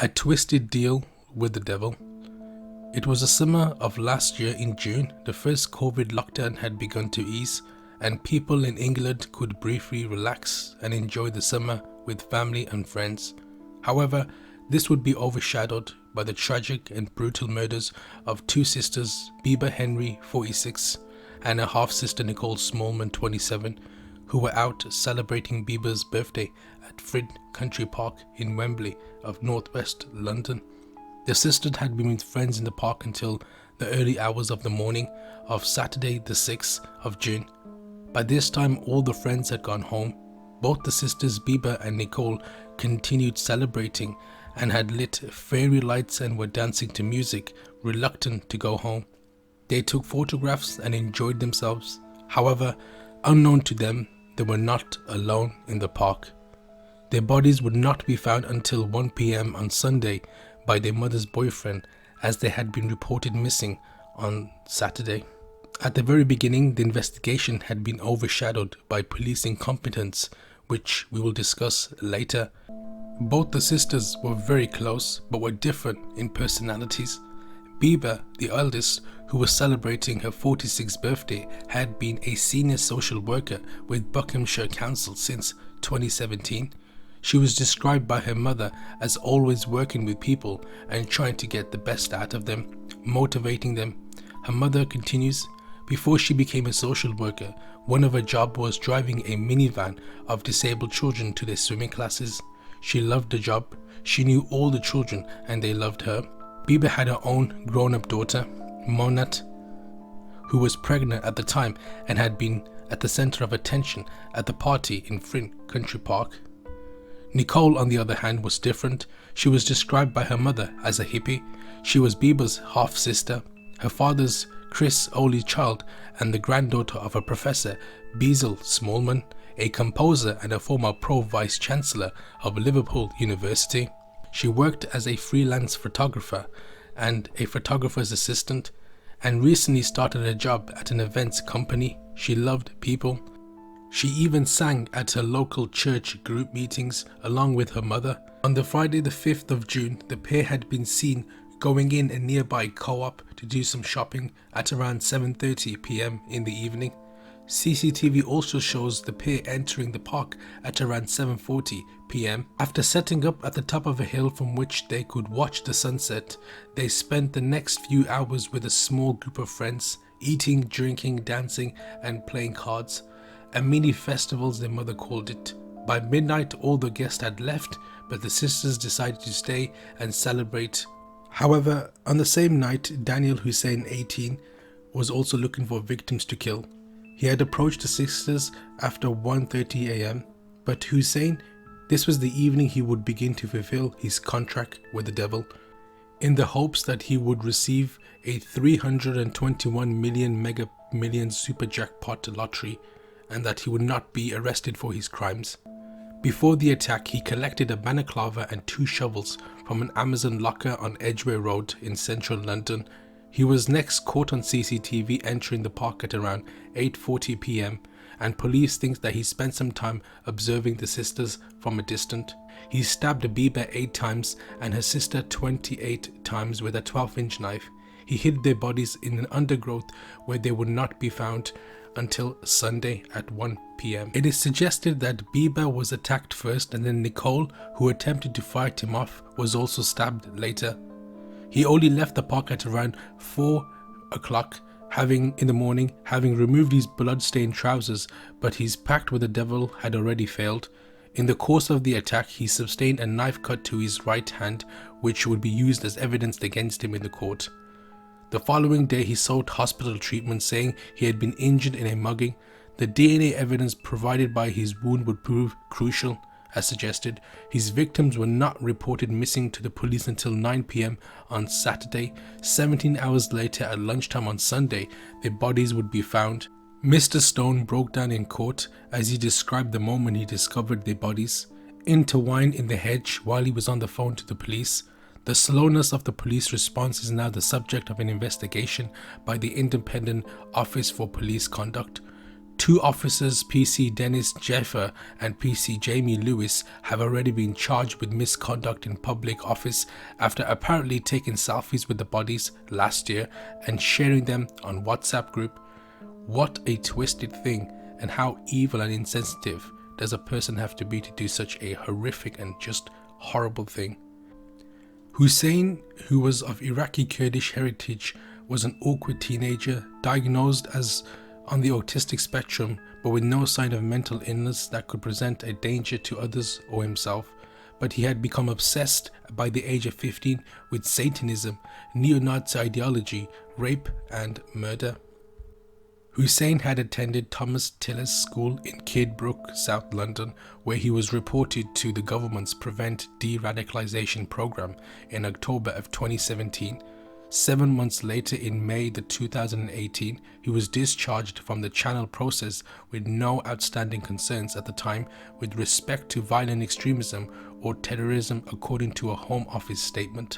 A twisted deal with the devil. It was the summer of last year in June. The first COVID lockdown had begun to ease, and people in England could briefly relax and enjoy the summer with family and friends. However, this would be overshadowed by the tragic and brutal murders of two sisters, Bibaa Henry, 46, and her half-sister Nicole Smallman, 27, who were out celebrating Bibaa's birthday at Frid Country Park in Wembley of northwest London. The sisters had been with friends in the park until the early hours of the morning of Saturday the 6th of June. By this time all the friends had gone home. Both the sisters Bibaa and Nicole continued celebrating and had lit fairy lights and were dancing to music, reluctant to go home. They took photographs and enjoyed themselves. However, unknown to them, they were not alone in the park. Their bodies would not be found until 1 p.m. on Sunday by their mother's boyfriend, as they had been reported missing on Saturday. At the very beginning, the investigation had been overshadowed by police incompetence, which we will discuss later. Both the sisters were very close but were different in personalities. Bibaa, the eldest, who was celebrating her 46th birthday, had been a senior social worker with Buckinghamshire Council since 2017. She was described by her mother as always working with people and trying to get the best out of them, motivating them. Her mother continues, before she became a social worker, one of her jobs was driving a minivan of disabled children to their swimming classes. She loved the job. She knew all the children and they loved her. Bibaa had her own grown-up daughter, Monat, who was pregnant at the time and had been at the center of attention at the party in Frid Country Park. Nicole, on the other hand, was different. She was described by her mother as a hippie. She was Bibaa's half-sister, her father's Chris' only child, and the granddaughter of a professor, Danyal Smallman, a composer and a former pro-vice-chancellor of Liverpool University. She worked as a freelance photographer and a photographer's assistant, and recently started a job at an events company. She loved people. She even sang at her local church group meetings along with her mother. On the Friday the 5th of June, the pair had been seen going in a nearby co-op to do some shopping at around 7:30 p.m. in the evening. CCTV also shows the pair entering the park at around 7:40 p.m. After setting up at the top of a hill from which they could watch the sunset, they spent the next few hours with a small group of friends, eating, drinking, dancing and playing cards. A mini festival, their mother called it. By midnight all the guests had left, but the sisters decided to stay and celebrate. However, on the same night, Danyal Hussein, 18, was also looking for victims to kill. He had approached the sisters after 1:30 a.m. But Hussein, this was the evening he would begin to fulfill his contract with the devil, in the hopes that he would receive a 321 million Mega Millions Super Jackpot lottery and that he would not be arrested for his crimes. Before the attack, he collected a balaclava and 2 shovels from an Amazon locker on Edgware Road in central London. He was next caught on CCTV entering the park at around 8:40 p.m. and police think that he spent some time observing the sisters from a distance. He stabbed Bibaa 8 times and her sister 28 times with a 12-inch knife. He hid their bodies in an undergrowth where they would not be found until Sunday at 1 p.m. It is suggested that Bibaa was attacked first and then Nicole, who attempted to fight him off, was also stabbed later. He only left the park at around 4 o'clock in the morning, having removed his blood-stained trousers, but his pact with the devil had already failed. In the course of the attack, he sustained a knife cut to his right hand, which would be used as evidence against him in the court. The following day, he sought hospital treatment, saying he had been injured in a mugging. The DNA evidence provided by his wound would prove crucial. As suggested, his victims were not reported missing to the police until 9 p.m. on Saturday. 17 hours later, at lunchtime on Sunday, their bodies would be found. Mr. Stone broke down in court as he described the moment he discovered their bodies, intertwined in the hedge while he was on the phone to the police. The slowness of the police response is now the subject of an investigation by the Independent Office for Police Conduct. 2 officers, PC Dennis Jeffer and PC Jamie Lewis, have already been charged with misconduct in public office after apparently taking selfies with the bodies last year and sharing them on WhatsApp group. What a twisted thing, and how evil and insensitive does a person have to be to do such a horrific and just horrible thing? Hussein, who was of Iraqi Kurdish heritage, was an awkward teenager diagnosed as on the autistic spectrum, but with no sign of mental illness that could present a danger to others or himself. But he had become obsessed by the age of 15 with Satanism, neo-Nazi ideology, rape and murder. Hussein had attended Thomas Tillis School in Kidbrooke, South London, where he was reported to the government's Prevent De-Radicalisation programme in October of 2017. 7 months later, in May 2018, he was discharged from the Channel process with no outstanding concerns at the time with respect to violent extremism or terrorism, according to a Home Office statement.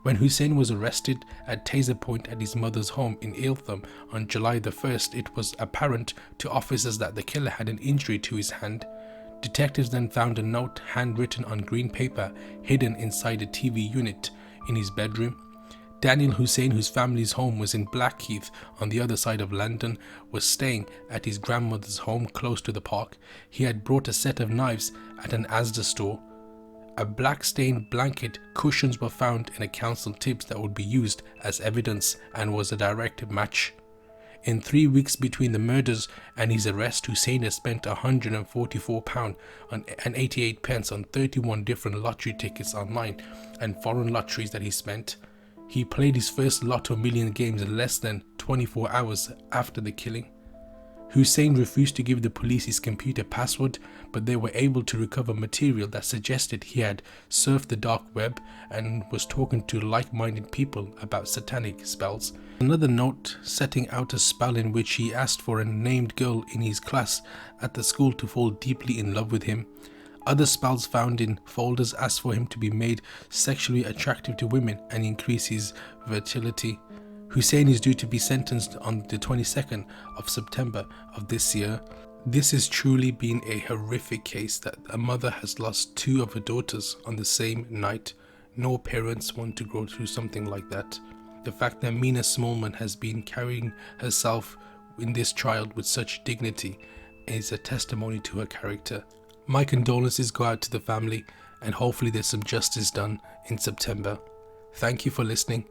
When Hussein was arrested at Taser Point at his mother's home in Eltham on July 1st, it was apparent to officers that the killer had an injury to his hand. Detectives then found a note handwritten on green paper hidden inside a TV unit in his bedroom. Danyal Hussein, whose family's home was in Blackheath on the other side of London, was staying at his grandmother's home close to the park. He had brought a set of knives at an Asda store. A black stained blanket cushions were found in a council tips that would be used as evidence and was a direct match. In 3 weeks between the murders and his arrest, Hussein had spent £144 and 88 pence on 31 different lottery tickets online and foreign lotteries that he spent. He played his first Lotto Million games in less than 24 hours after the killing. Hussein refused to give the police his computer password, but they were able to recover material that suggested he had surfed the dark web and was talking to like-minded people about satanic spells. Another note setting out a spell in which he asked for a named girl in his class at the school to fall deeply in love with him. Other spells found in folders asked for him to be made sexually attractive to women and increase his fertility. Hussein is due to be sentenced on the 22nd of September of this year. This has truly been a horrific case that a mother has lost 2 of her daughters on the same night. No parents want to go through something like that. The fact that Nicole Smallman has been carrying herself in this trial with such dignity is a testimony to her character. My condolences go out to the family, and hopefully there's some justice done in September. Thank you for listening,